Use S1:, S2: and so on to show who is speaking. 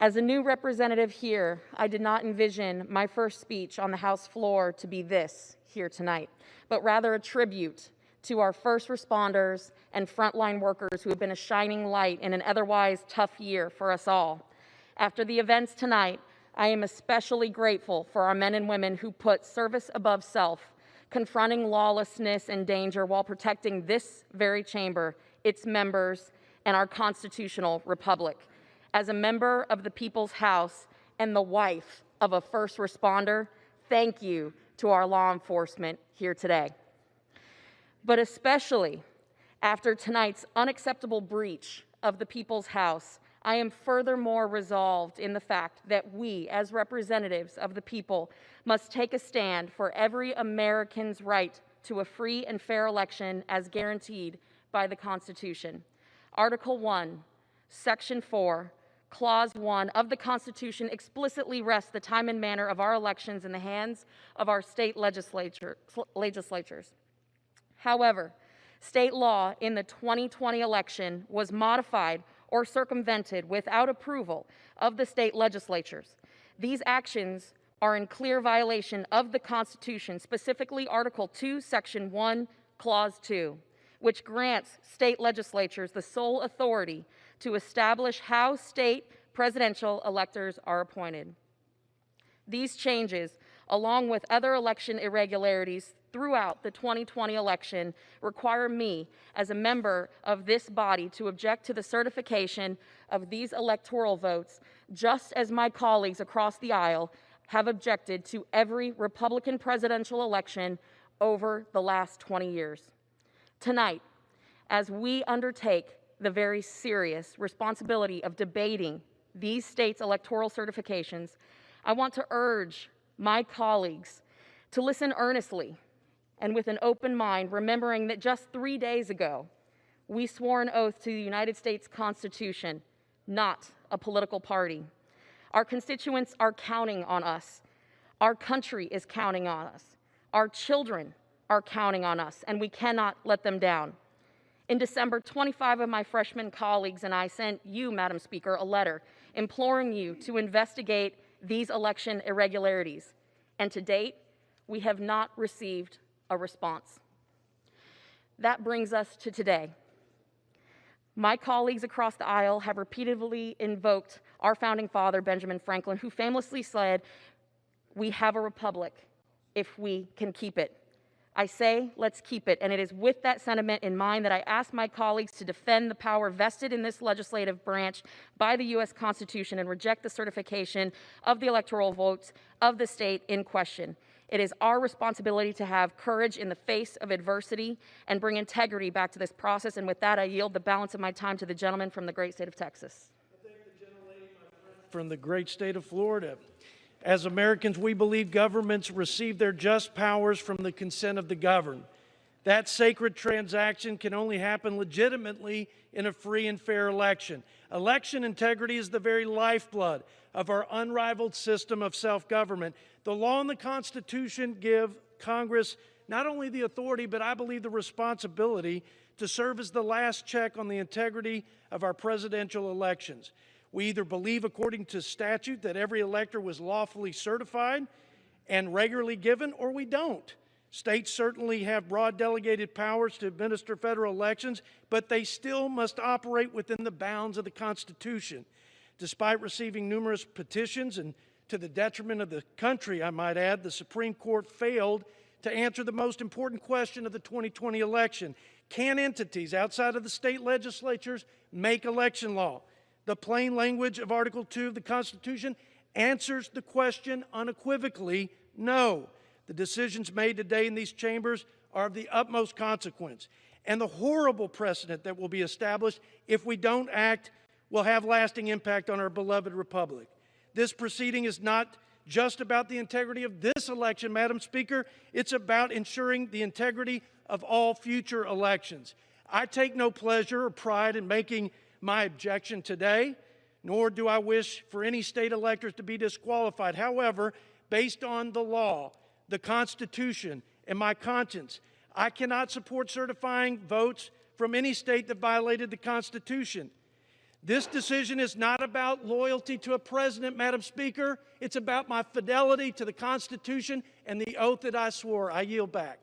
S1: As a new representative here, I did not envision my first speech on the House floor to be this here tonight, but rather a tribute to our first responders and frontline workers who have been a shining light in an otherwise tough year for us all. After the events tonight, I am especially grateful for our men and women who put service above self, confronting lawlessness and danger while protecting this very chamber, its members, and our constitutional republic. As a member of the People's House and the wife of a first responder, thank you to our law enforcement here today. But especially after tonight's unacceptable breach of the People's House, I am furthermore resolved in the fact that we, as representatives of the people, must take a stand for every American's right to a free and fair election as guaranteed by the Constitution. Article 1, Section 4, Clause 1 of the Constitution explicitly rests the time and manner of our elections in the hands of our state legislatures. However, state law in the 2020 election was modified or circumvented without approval of the state legislatures. These actions are in clear violation of the Constitution, specifically Article 2, Section 1, Clause 2, which grants state legislatures the sole authority to establish how state presidential electors are appointed. These changes, along with other election irregularities throughout the 2020 election, require me, as a member of this body, to object to the certification of these electoral votes, just as my colleagues across the aisle have objected to every Republican presidential election over the last 20 years. Tonight, as we undertake the very serious responsibility of debating these states' electoral certifications, I want to urge my colleagues to listen earnestly and with an open mind, remembering that just 3 days ago, we swore an oath to the United States Constitution, not a political party. Our constituents are counting on us. Our country is counting on us. Our children are counting on us, and we cannot let them down. In December, 25 of my freshman colleagues and I sent you, Madam Speaker, a letter imploring you to investigate these election irregularities. And to date, we have not received a response. That brings us to today. My colleagues across the aisle have repeatedly invoked our founding father, Benjamin Franklin, who famously said, "We have a republic if we can keep it." I say, let's keep it, and it is with that sentiment in mind that I ask my colleagues to defend the power vested in this legislative branch by the U.S. Constitution and reject the certification of the electoral votes of the state in question. It is our responsibility to have courage in the face of adversity and bring integrity back to this process, and with that, I yield the balance of my time to the gentleman from the great state of Texas.
S2: I thank the gentlelady, my friend from the great state of Florida. As Americans, we believe governments receive their just powers from the consent of the governed. That sacred transaction can only happen legitimately in a free and fair election. Election integrity is the very lifeblood of our unrivaled system of self-government. The law and the Constitution give Congress not only the authority, but I believe the responsibility to serve as the last check on the integrity of our presidential elections. We either believe, according to statute, that every elector was lawfully certified and regularly given, or we don't. States certainly have broad delegated powers to administer federal elections, but they still must operate within the bounds of the Constitution. Despite receiving numerous petitions, and to the detriment of the country, I might add, the Supreme Court failed to answer the most important question of the 2020 election. Can entities outside of the state legislatures make election law? The plain language of Article 2 of the Constitution answers the question unequivocally, no. The decisions made today in these chambers are of the utmost consequence, and the horrible precedent that will be established if we don't act will have lasting impact on our beloved republic. This proceeding is not just about the integrity of this election, Madam Speaker. It's about ensuring the integrity of all future elections. I take no pleasure or pride in making my objection today, nor do I wish for any state electors to be disqualified. However, based on the law, the Constitution, and my conscience, I cannot support certifying votes from any state that violated the Constitution. This decision is not about loyalty to a president, Madam Speaker. It's about my fidelity to the Constitution and the oath that I swore. I yield back.